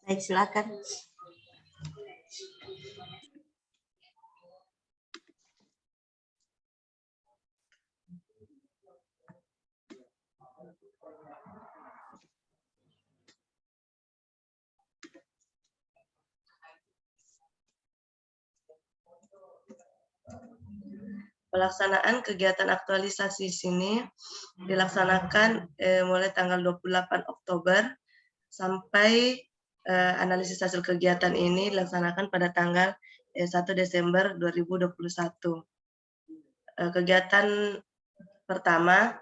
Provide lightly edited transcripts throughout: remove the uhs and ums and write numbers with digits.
Baik, silakan. Pelaksanaan kegiatan aktualisasi sini dilaksanakan mulai tanggal 28 Oktober sampai analisis hasil kegiatan ini dilaksanakan pada tanggal 1 Desember 2021. Kegiatan pertama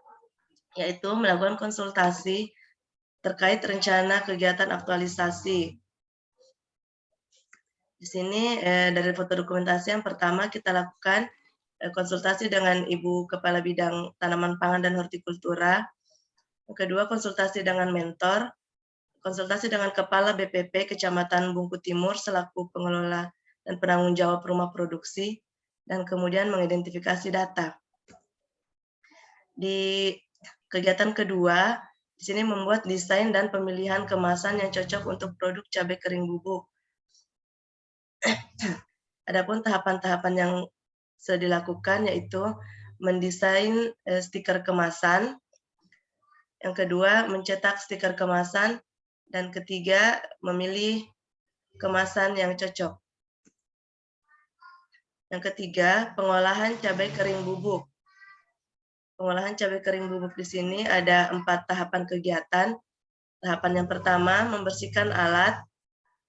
yaitu melakukan konsultasi terkait rencana kegiatan aktualisasi. Di sini dari foto dokumentasi yang pertama kita lakukan konsultasi dengan Ibu Kepala Bidang Tanaman Pangan dan Hortikultura. Yang kedua, konsultasi dengan mentor. Konsultasi dengan Kepala BPP Kecamatan Bungku Timur selaku pengelola dan penanggung jawab rumah produksi. Dan kemudian mengidentifikasi data. Di kegiatan kedua, di sini membuat desain dan pemilihan kemasan yang cocok untuk produk cabai kering bubuk. Adapun tahapan-tahapan yang sudah dilakukan yaitu mendesain stiker kemasan, yang kedua mencetak stiker kemasan, dan ketiga memilih kemasan yang cocok. Yang ketiga, pengolahan cabai kering bubuk. Pengolahan cabai kering bubuk di sini ada 4 tahapan kegiatan. Tahapan yang pertama membersihkan alat,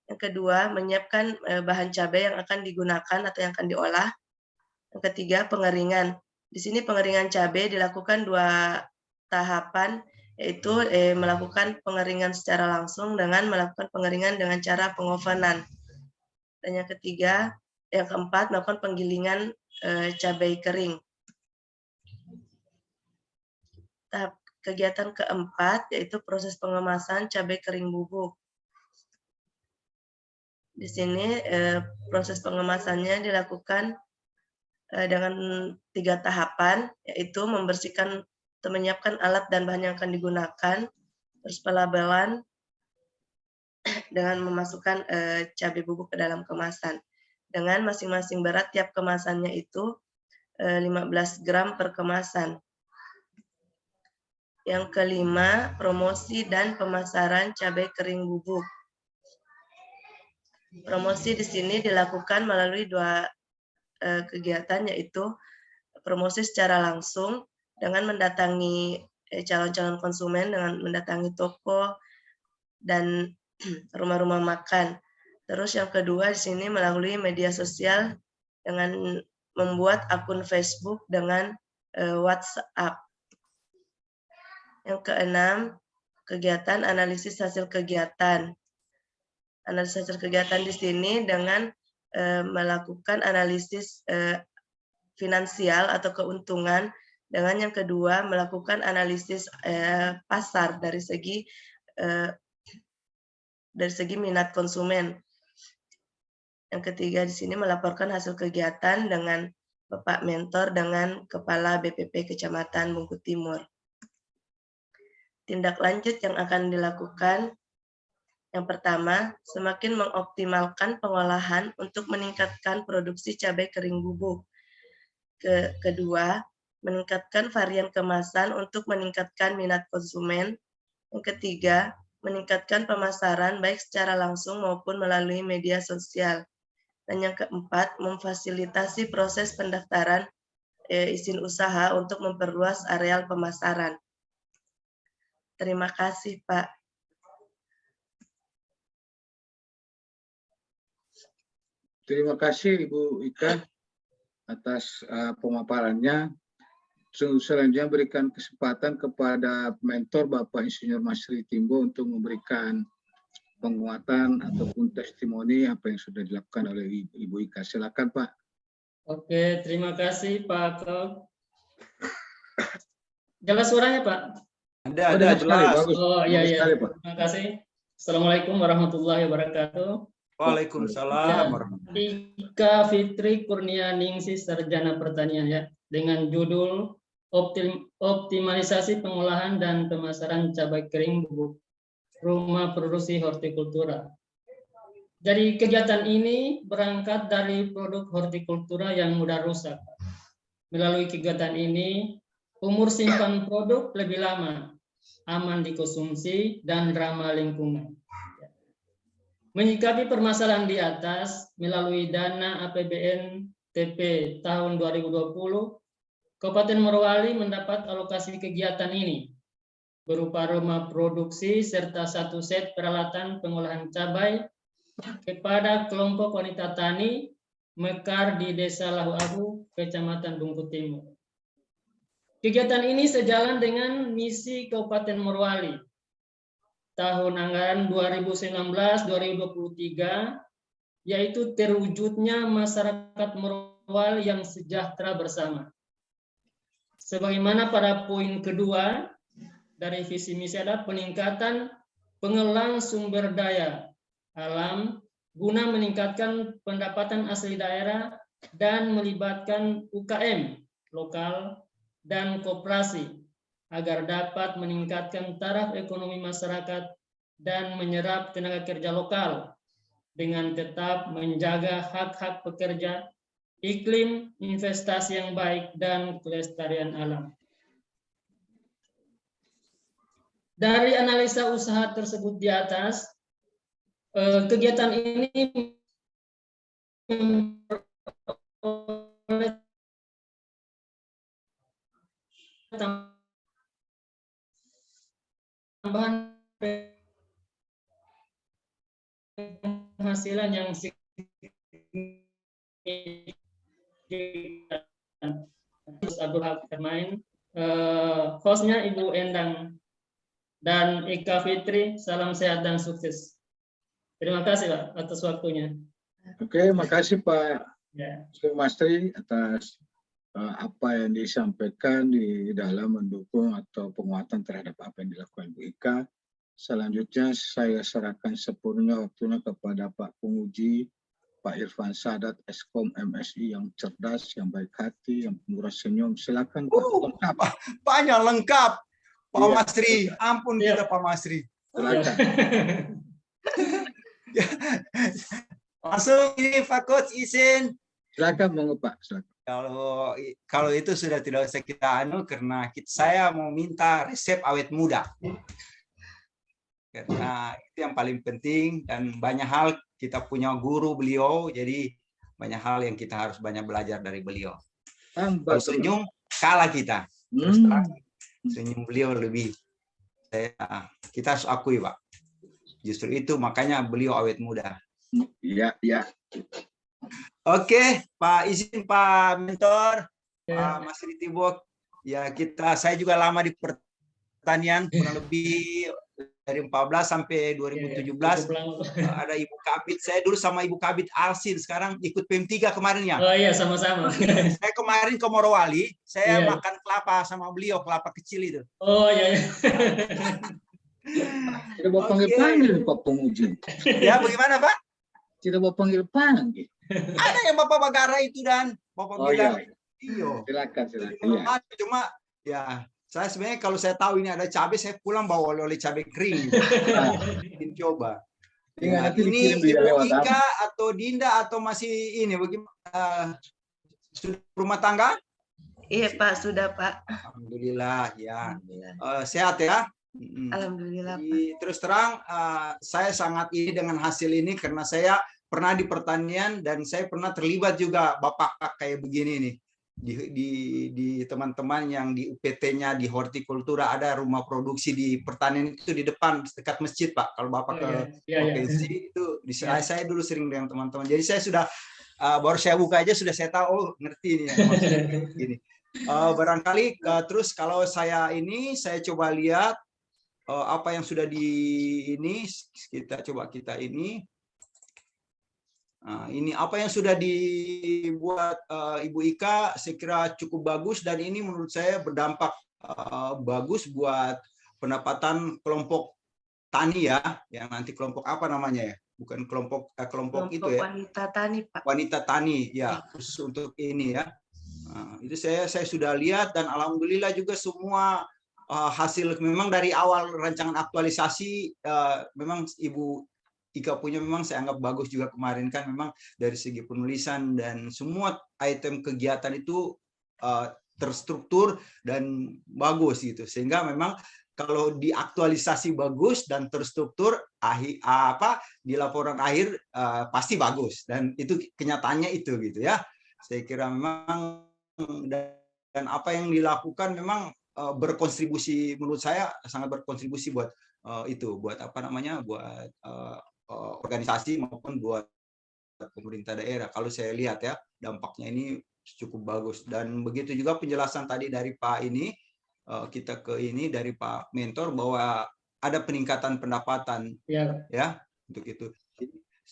yang kedua menyiapkan bahan cabai yang akan digunakan atau yang akan diolah. Yang ketiga, pengeringan. Di sini pengeringan cabai dilakukan 2 tahapan, yaitu melakukan pengeringan secara langsung dengan melakukan pengeringan dengan cara pengovenan. Dan yang keempat, melakukan penggilingan cabai kering. Tahap kegiatan keempat, yaitu proses pengemasan cabai kering bubuk. Di sini proses pengemasannya dilakukan dengan 3 tahapan, yaitu membersihkan atau menyiapkan alat dan bahan yang akan digunakan, terus pelabelan dengan memasukkan cabai bubuk ke dalam kemasan. Dengan masing-masing berat tiap kemasannya itu 15 gram per kemasan. Yang kelima, promosi dan pemasaran cabai kering bubuk. Promosi di sini dilakukan melalui 2 kegiatan, yaitu promosi secara langsung dengan mendatangi calon-calon konsumen, dengan mendatangi toko dan rumah-rumah makan. Terus yang kedua di sini melalui media sosial dengan membuat akun Facebook dengan WhatsApp. Yang keenam, kegiatan analisis hasil kegiatan. Analisis hasil kegiatan di sini dengan melakukan analisis finansial atau keuntungan, dengan yang kedua melakukan analisis pasar dari segi minat konsumen. Yang ketiga di sini melaporkan hasil kegiatan dengan Bapak Mentor dengan Kepala BPP Kecamatan Bungku Timur. Tindak lanjut yang akan dilakukan, yang pertama, semakin mengoptimalkan pengolahan untuk meningkatkan produksi cabai kering bubuk. Kedua, meningkatkan varian kemasan untuk meningkatkan minat konsumen. Yang ketiga, meningkatkan pemasaran baik secara langsung maupun melalui media sosial. Dan yang keempat, memfasilitasi proses pendaftaran izin usaha untuk memperluas areal pemasaran. Terima kasih, Pak. Terima kasih Ibu Ika atas pemaparannya. Selanjutnya berikan kesempatan kepada mentor Bapak Insinyur Masri Timbo untuk memberikan penguatan ataupun testimoni apa yang sudah dilakukan oleh Ibu Ika. Silakan Pak. Oke, terima kasih Pak Kok. Jelas suaranya Pak? Ada jelas. Bagus. Oh iya, iya. Sekali, Pak. Terima kasih. Assalamualaikum warahmatullahi wabarakatuh. Waalaikumsalam. Ika Fitri Kurnianingsih, Sarjana Pertanian ya, dengan judul optimalisasi pengolahan dan pemasaran cabai kering bubuk rumah produksi hortikultura. Jadi kegiatan ini berangkat dari produk hortikultura yang mudah rusak. Melalui kegiatan ini, umur simpan produk lebih lama, aman dikonsumsi, dan ramah lingkungan. Menyikapi permasalahan di atas, melalui dana APBN TP tahun 2020, Kabupaten Morowali mendapat alokasi kegiatan ini, berupa rumah produksi serta 1 set peralatan pengolahan cabai kepada kelompok wanita tani Mekar di Desa Lahu Abu, Kecamatan Bungku Timur. Kegiatan ini sejalan dengan misi Kabupaten Morowali tahun anggaran 2019-2023, yaitu terwujudnya masyarakat Morowali yang sejahtera bersama. Sebagaimana pada poin kedua dari visi misi ada peningkatan pengelolaan sumber daya alam guna meningkatkan pendapatan asli daerah dan melibatkan UKM lokal dan koperasi agar dapat meningkatkan taraf ekonomi masyarakat dan menyerap tenaga kerja lokal dengan tetap menjaga hak-hak pekerja, iklim investasi yang baik, dan kelestarian alam. Dari analisa usaha tersebut di atas, kegiatan ini memperoleh tambahan penghasilan yang signifikan. Abdul Hakamain, hostnya Ibu Endang dan Ika Fitri, salam sehat dan sukses. Terima kasih Pak atas waktunya. Oke, makasih Pak Ya. Mastri atas apa yang disampaikan di dalam mendukung atau penguatan terhadap apa yang dilakukan Bu Ika. Selanjutnya saya serahkan sepenuhnya waktunya kepada Pak Penguji, Pak Irfan Sadat, Eskom MSI yang cerdas, yang baik hati, yang murah senyum. Silakan Pak. Lengkap. Banyak lengkap. Pak Iya. Masri, ampun Iya. kita Pak Masri. Silakan. Langsung ini Pak Coach izin. Silakan Bang Pak. Silakan. Kalau itu sudah tidak usah kita karena saya mau minta resep awet muda. Karena itu yang paling penting dan banyak hal kita punya guru beliau, jadi banyak hal yang kita harus banyak belajar dari beliau. Kalau senyum kalah kita. Terus terang, senyum beliau lebih. Kita harus akui Pak. Justru itu makanya beliau awet muda. Iya, iya. Oke, Pak izin Pak Mentor, Ya. Pak Masri Tibok. Ya saya juga lama di pertanian, kurang lebih dari 14 sampai 2017. Ada Ibu Kabit, saya dulu sama Ibu Kabit Alsin, sekarang ikut PM3 kemarin ya. Oh iya, sama-sama. Saya kemarin ke Morowali, saya Iya. makan kelapa sama beliau, kelapa kecil itu. Oh iya. Tidak mau panggil-panggil Pak Penguji. Ya bagaimana Pak? Tidak mau panggil-panggil. Ada yang Bapak Bagara itu dan Bapak Oh bilang, iya. iyo. Silakan. Iya. Cuma ya saya sebenarnya kalau saya tahu ini ada cabai, saya pulang bawa oleh cabai kering. Ingin coba. Ingat, nanti Ini dikirim Ibu lewat apa? Ika atau Dinda atau masih ini bagaimana? Sudah rumah tangga? Iya Pak, sudah Pak. Alhamdulillah ya. Alhamdulillah. Sehat ya. Alhamdulillah Pak. Jadi, terus terang saya sangat ini dengan hasil ini karena saya pernah di pertanian dan saya pernah terlibat juga Bapak kayak begini nih. Di teman-teman yang di UPT-nya di hortikultura ada rumah produksi di pertanian itu di depan dekat masjid Pak. Kalau Bapak ke provinsi itu saya dulu sering dengan teman-teman. Jadi saya sudah baru saya buka aja sudah saya tahu, oh ngerti ini ya, maksudnya gini. Barangkali terus kalau saya coba lihat apa yang sudah kita ini. Nah, ini apa yang sudah dibuat Ibu Ika, saya kira cukup bagus dan ini menurut saya berdampak bagus buat pendapatan kelompok tani ya, yang nanti kelompok apa namanya ya, bukan kelompok itu ya. Wanita tani Pak. Wanita tani ya, khusus untuk ini ya. Nah, itu saya sudah lihat dan alhamdulillah juga semua hasil memang dari awal rancangan aktualisasi memang Ibu Ika punya memang saya anggap bagus juga kemarin kan memang dari segi penulisan dan semua item kegiatan itu terstruktur dan bagus gitu sehingga memang kalau diaktualisasi bagus dan terstruktur di laporan akhir pasti bagus dan itu kenyataannya itu gitu ya. Saya kira memang dan apa yang dilakukan memang berkontribusi menurut saya sangat berkontribusi buat buat apa namanya buat organisasi maupun buat pemerintah daerah. Kalau saya lihat ya dampaknya ini cukup bagus dan begitu juga penjelasan tadi dari Pak ini kita ke ini dari Pak Mentor bahwa ada peningkatan pendapatan ya untuk itu.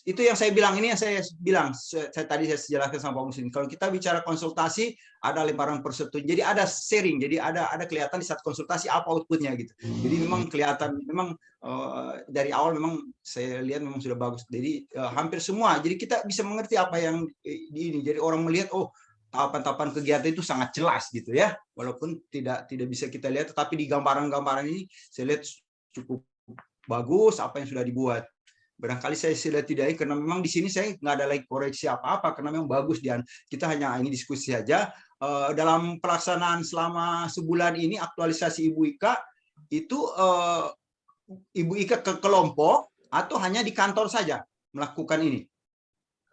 Itu yang saya bilang ini yang saya bilang tadi saya jelaskan sama Pak Muslim. Kalau kita bicara konsultasi ada lembaran persetujuan. Jadi ada sharing, jadi ada kelihatan di saat konsultasi apa outputnya gitu. Jadi memang kelihatan memang dari awal memang saya lihat memang sudah bagus. Jadi hampir semua. Jadi kita bisa mengerti apa yang di ini. Jadi orang melihat tahapan-tahapan kegiatan itu sangat jelas gitu ya. Walaupun tidak bisa kita lihat tetapi di gambaran-gambaran ini saya lihat cukup bagus apa yang sudah dibuat. Barangkali saya sudah tidak karena memang di sini saya nggak ada lagi koreksi apa-apa karena memang bagus dan kita hanya ini diskusi saja dalam pelaksanaan selama sebulan ini aktualisasi Ibu Ika itu Ibu Ika ke kelompok atau hanya di kantor saja melakukan ini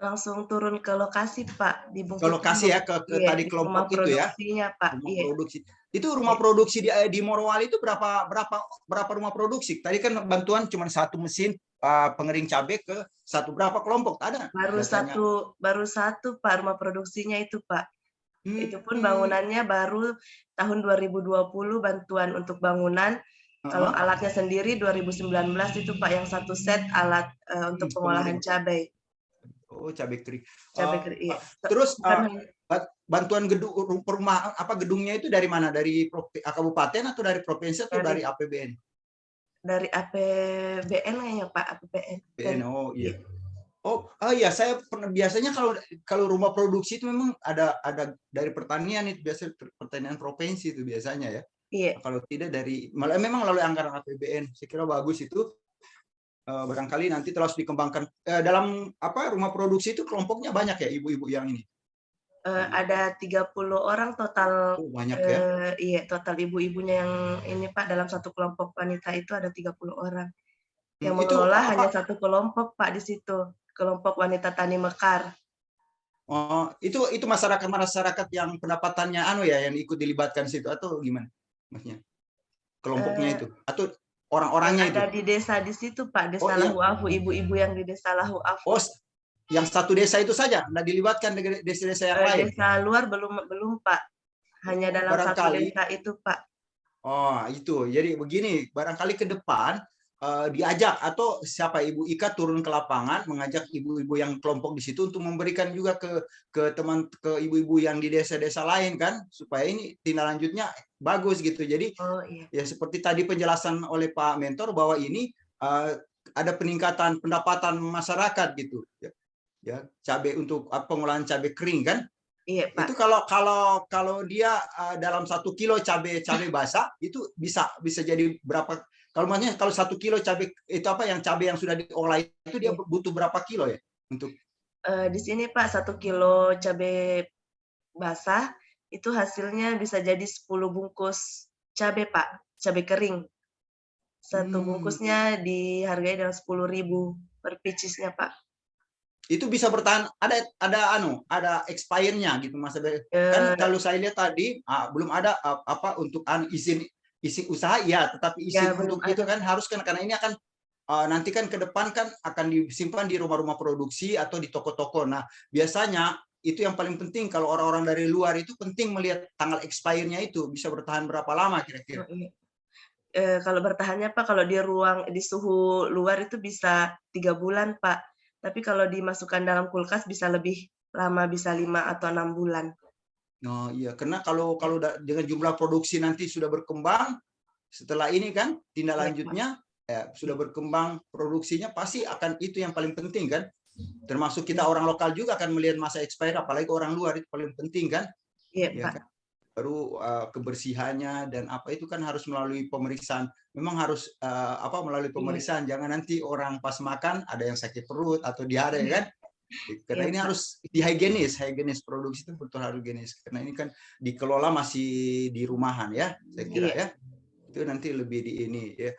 langsung turun ke lokasi Pak di Bukit ke lokasi ya tadi di kelompok rumah itu ya produksinya Pak. rumah produksi itu rumah produksi di Morowali itu berapa rumah produksi tadi kan bantuan cuma satu mesin pengering cabai ke berapa kelompok ada baru satu Pak rumah produksinya itu Pak. Itu pun bangunannya baru tahun 2020 bantuan untuk bangunan. Kalau alatnya sendiri 2019 itu Pak yang satu set alat untuk pengolahan cabai. Oh, cabai kering. Iya. Terus bantuan gedung perumahan gedungnya itu dari mana? Dari kabupaten atau dari provinsi atau dari APBN? Dari APBN kayaknya Pak, APBN. Oh iya. Iya, saya pernah biasanya kalau rumah produksi itu memang ada dari pertanian itu biasanya pertanian provinsi itu biasanya ya. Iya. Kalau tidak malah memang melalui anggaran APBN. Saya kira bagus itu. Barangkali nanti terus dikembangkan dalam rumah produksi itu kelompoknya banyak ya ibu-ibu yang ini. Ada 30 orang total. Banyak ya. Iya, total ibu-ibunya yang ini Pak dalam satu kelompok wanita itu ada 30 orang. Yang mengelola hanya satu kelompok Pak di situ, kelompok wanita tani mekar. Oh, itu masyarakat yang pendapatannya yang ikut dilibatkan situ atau gimana? Maksudnya kelompoknya itu atau orang-orangnya itu? Ada di desa di situ Pak, desa Lahuafu, ibu-ibu yang di desa Lahuafu. Oh, yang satu desa itu saja, nggak dilibatkan dengan desa-desa yang lain? Desa luar belum Pak, hanya dalam satu desa itu Pak. Oh, itu. Jadi begini, barangkali ke depan diajak atau siapa Ibu Ika turun ke lapangan mengajak ibu-ibu yang kelompok di situ untuk memberikan juga ke ibu-ibu yang di desa-desa lain kan supaya ini tindak lanjutnya bagus gitu. Jadi ya seperti tadi penjelasan oleh Pak Mentor bahwa ini ada peningkatan pendapatan masyarakat gitu ya cabai untuk pengolahan cabai kering kan. Iya, Pak. Itu kalau dia dalam 1 kilo cabai basah itu bisa jadi berapa? Kalau maksudnya kalau 1 kilo cabai itu cabai yang sudah diolah itu dia butuh berapa kilo ya untuk? Di sini Pak 1 kilo cabai basah itu hasilnya bisa jadi 10 bungkus cabai Pak, cabai kering. Satu bungkusnya dihargai dengan 10.000 per picisnya Pak. Itu bisa bertahan ada expire-nya gitu Mas. Kan kalau saya lihat tadi belum ada untuk izin usaha ya, tetapi izin untuk itu kan harus karena ini akan nanti kan ke depan kan akan disimpan di rumah-rumah produksi atau di toko-toko. Nah, biasanya itu yang paling penting kalau orang-orang dari luar itu penting melihat tanggal expire-nya itu bisa bertahan berapa lama kira-kira. Kalau bertahannya Pak kalau di suhu luar itu bisa 3 bulan Pak. Tapi kalau dimasukkan dalam kulkas bisa lebih lama, bisa 5 atau 6 bulan. Oh iya, karena kalau dengan jumlah produksi nanti sudah berkembang, setelah ini kan tindak lanjutnya sudah berkembang produksinya pasti akan itu yang paling penting kan. Termasuk kita orang lokal juga akan melihat masa expired, apalagi orang luar itu paling penting kan. Iya, ya Pak. kan? Baru kebersihannya dan apa itu kan harus melalui pemeriksaan. Memang harus melalui pemeriksaan. Jangan nanti orang pas makan ada yang sakit perut atau diare kan. Karena Iya, ini Pak. harus higienis produksi itu betul harus higienis. Karena ini kan dikelola masih di rumahan ya, saya kira Iya. ya. Itu nanti lebih di ini ya.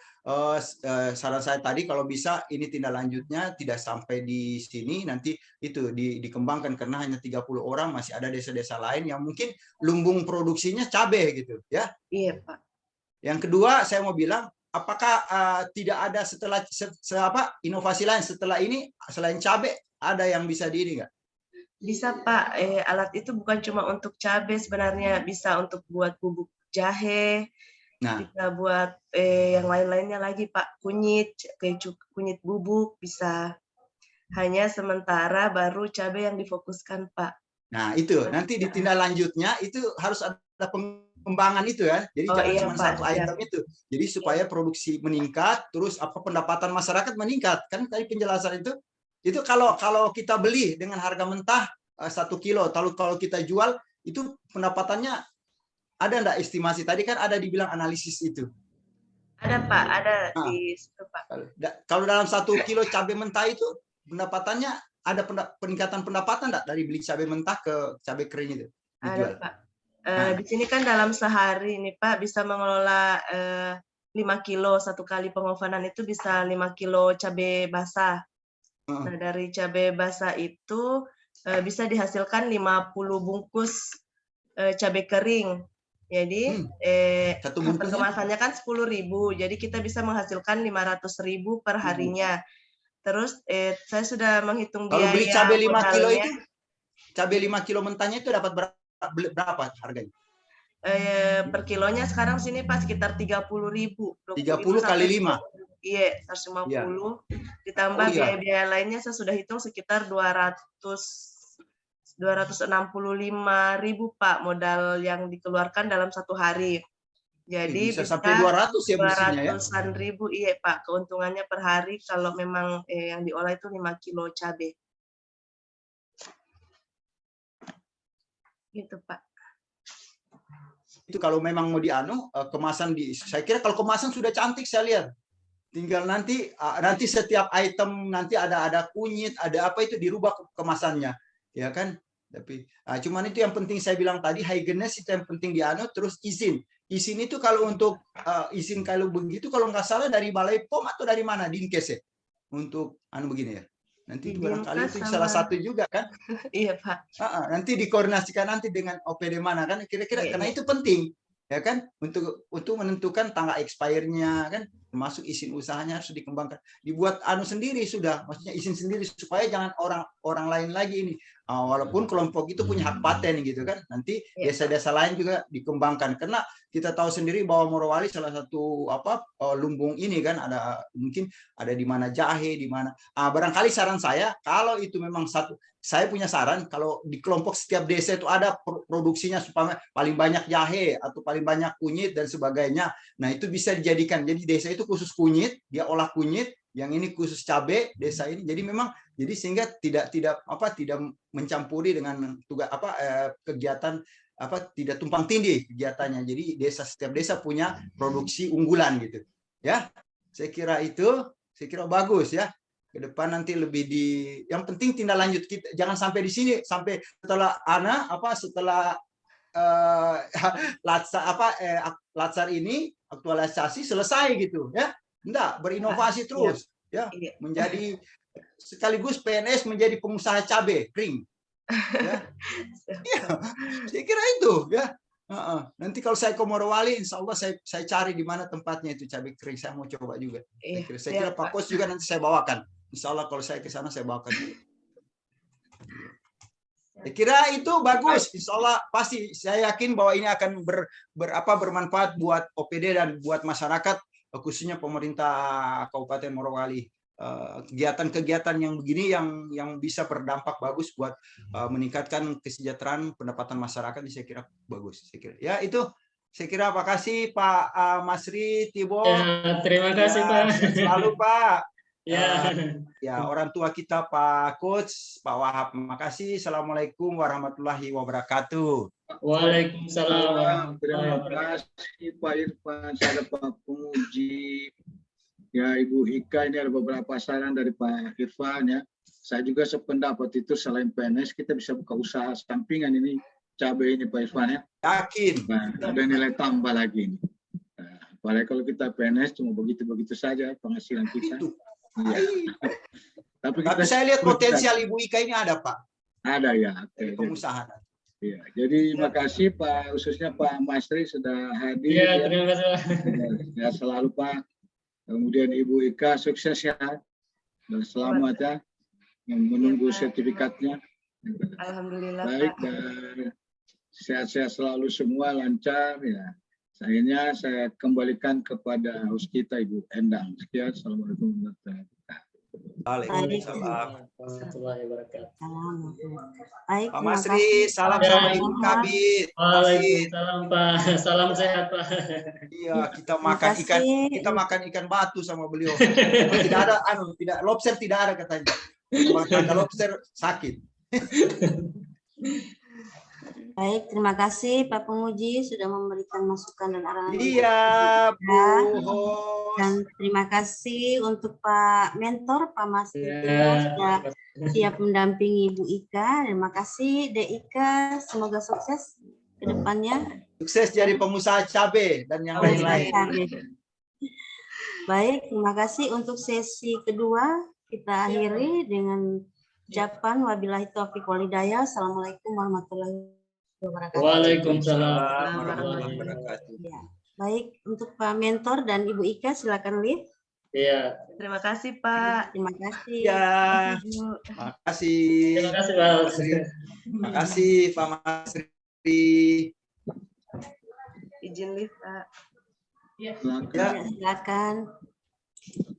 Saran saya tadi kalau bisa ini tindak lanjutnya tidak sampai di sini, nanti itu dikembangkan karena hanya 30 orang, masih ada desa-desa lain yang mungkin lumbung produksinya cabai gitu ya. Iya, Pak. Yang kedua saya mau bilang, apakah tidak ada setelah inovasi lain setelah ini selain cabai, ada yang bisa di ini nggak? Bisa, Pak. Alat itu bukan cuma untuk cabai sebenarnya, bisa untuk buat bubuk jahe, Nah, bisa buat yang lain-lainnya lagi, Pak. Kunyit, kunyit bubuk bisa. Hanya sementara baru cabai yang difokuskan, Pak. nah itu nanti di tindak lanjutnya itu harus ada pengembangan itu ya. Jadi Oh jangan iya, cuma Pak. satu item itu. Jadi supaya produksi meningkat, terus pendapatan masyarakat meningkat. Kan tadi penjelasan itu kalau kita beli dengan harga mentah 1 kilo, kalau kita jual itu pendapatannya ada enggak estimasi? Tadi kan ada dibilang analisis itu. Ada, Pak. Ada Nah, di situ, Pak. kalau dalam 1 kilo cabai mentah itu pendapatannya ada peningkatan pendapatan enggak dari beli cabai mentah ke cabai kering itu dijual? Ada, Pak. Di sini kan dalam sehari nih, Pak, bisa mengelola 5 kilo, 1 kali pengovanan itu bisa 5 kilo cabai basah. Nah, dari cabai basah itu bisa dihasilkan 50 bungkus cabai kering. Jadi Satu bungkusnya? kemasannya kan 10.000, jadi kita bisa menghasilkan 500.000 per harinya. Terus saya sudah menghitung Kalau beli biaya cabai 5 kilo modalnya. itu, cabai 5 kilo mentahnya itu dapat berapa harganya? Per kilonya sekarang sini Pak sekitar 30.000. 30 kali 5. Iya, 150. Ditambah biaya-biaya lainnya saya sudah hitung sekitar 265.000 Pak modal yang dikeluarkan dalam 1 hari. Jadi bisa sampai 200 ya bersihnya ya. 200-an ribu, iya Pak, keuntungannya per hari kalau memang yang diolah itu 5 kilo cabai. Gitu Pak. Itu kalau memang mau kemasan saya kira kalau kemasan sudah cantik saya lihat. Tinggal nanti setiap item nanti ada kunyit, ada apa itu dirubah kemasannya, ya kan? Tapi cuman itu yang penting saya bilang tadi, hygienize itu yang penting terus izin itu kalau untuk izin kalau begitu kalau nggak salah dari Balai POM atau dari mana Dinkes ya untuk begini ya. Nanti itu barangkali itu salah satu juga kan. Iya Pak. Nanti dikoordinasikan nanti dengan OPD mana kan kira-kira karena itu penting ya kan untuk menentukan tanggal expire-nya kan, termasuk izin usahanya harus dikembangkan, dibuat sendiri sudah, maksudnya izin sendiri supaya jangan orang lain lagi ini, walaupun kelompok itu punya hak paten gitu kan, nanti desa-desa lain juga dikembangkan karena kita tahu sendiri bahwa Morowali salah satu lumbung ini kan mungkin ada di mana jahe di mana, barangkali saran saya kalau itu memang saya punya saran kalau di kelompok setiap desa itu ada produksinya supaya paling banyak jahe atau paling banyak kunyit dan sebagainya. Nah, itu bisa dijadikan. Jadi desa itu khusus kunyit, dia olah kunyit, yang ini khusus cabai desa ini. Jadi memang sehingga tidak mencampuri dengan tugas kegiatan tidak tumpang tindih kegiatannya. Jadi setiap desa punya produksi unggulan gitu. Ya. Saya kira bagus ya. Ke depan nanti lebih yang penting tindak lanjut kita jangan sampai di sini sampai setelah setelah latsar ini aktualisasi selesai gitu ya, enggak berinovasi terus ya, menjadi sekaligus PNS menjadi pengusaha cabai kering ya. Saya kira itu ya. Nanti kalau saya ke Morowali, insya Allah saya cari di mana tempatnya itu cabai kering, saya mau coba juga. Saya kira Pak Kos juga nanti saya bawakan. Insya Allah kalau saya ke sana saya bawakan. Saya kira itu bagus. Insya Allah pasti saya yakin bahwa ini akan bermanfaat buat OPD dan buat masyarakat, khususnya pemerintah Kabupaten Morowali. Kegiatan-kegiatan yang begini yang bisa berdampak bagus buat meningkatkan kesejahteraan pendapatan masyarakat, saya kira bagus. Saya kira ya itu. Saya kira makasih Pak Masri Tibo. Ya, terima kasih Pak. Selalu Pak. Ya. Ya, orang tua kita Pak Coach, Pak Wahab. Makasih. Assalamualaikum warahmatullahi wabarakatuh. Waalaikumsalam. Terima kasih Pak Irfan, saya ada Pak Pemuji. Ya, Ibu Ika, ini ada beberapa saran dari Pak Irfan ya. Saya juga sependapat itu, selain PNS kita bisa buka usaha sampingan ini cabai ini Pak Irfan ya. Yakin. Nah, ada nilai tambah lagi ini. Nah, apalagi kalau kita PNS cuma begitu-begitu saja penghasilan kita. Itu. Iya. Tapi Saya lihat potensial Ibu Ika ini ada, Pak. ada ya. Dari pengusaha. Iya. Jadi terima kasih Pak, khususnya Pak Masri sudah hadir. Iya, ya. terima kasih. Ya, selalu Pak. Kemudian Ibu Ika sukses ya dan selamat ya menunggu sertifikatnya. Alhamdulillah, Baik, Pak. dan sehat-sehat selalu semua, lancar ya. Akhirnya saya kembalikan kepada host kita Ibu Endang. Sekian, Assalamualaikum warahmatullahi wabarakatuh. Waalaikumsalam. Warahmatullahi wabarakatuh. Baik, Pak terima Masri, kasih. salam Ya. sama Ibu Kabit. Waalaikumsalam Pak. Salam sehat Pak. Iya, kita Terima makan ikan, kasih. kita makan ikan batu sama beliau. Tidak ada, tidak lobster tidak ada katanya. Makan lobster sakit. Baik, terima kasih Pak Pemuji sudah memberikan masukan dan arahan. Iya, Bu Host. Dan terima kasih untuk Pak Mentor, Pak Mas Ya. sudah siap mendampingi Ibu Ika. Terima kasih Dek Ika, semoga sukses ke depannya. Sukses jadi pengusaha cabai dan yang lain-lain. Baik, terima kasih untuk sesi kedua. Kita akhiri dengan ucapan wabillahi taufiq wal hidayah. Assalamualaikum warahmatullahi wabarakatuh. Waalaikumsalam. Warahmatullahi wabarakatuh. Ya. Baik, untuk Pak Mentor dan Ibu Ika silakan live. Iya. Terima kasih, Pak. Terima kasih. Ya, Ibu. makasih. Terima kasih Pak. Makasih Pak Masri. Izin live, Pak. Silakan. Ya. Ya, silakan.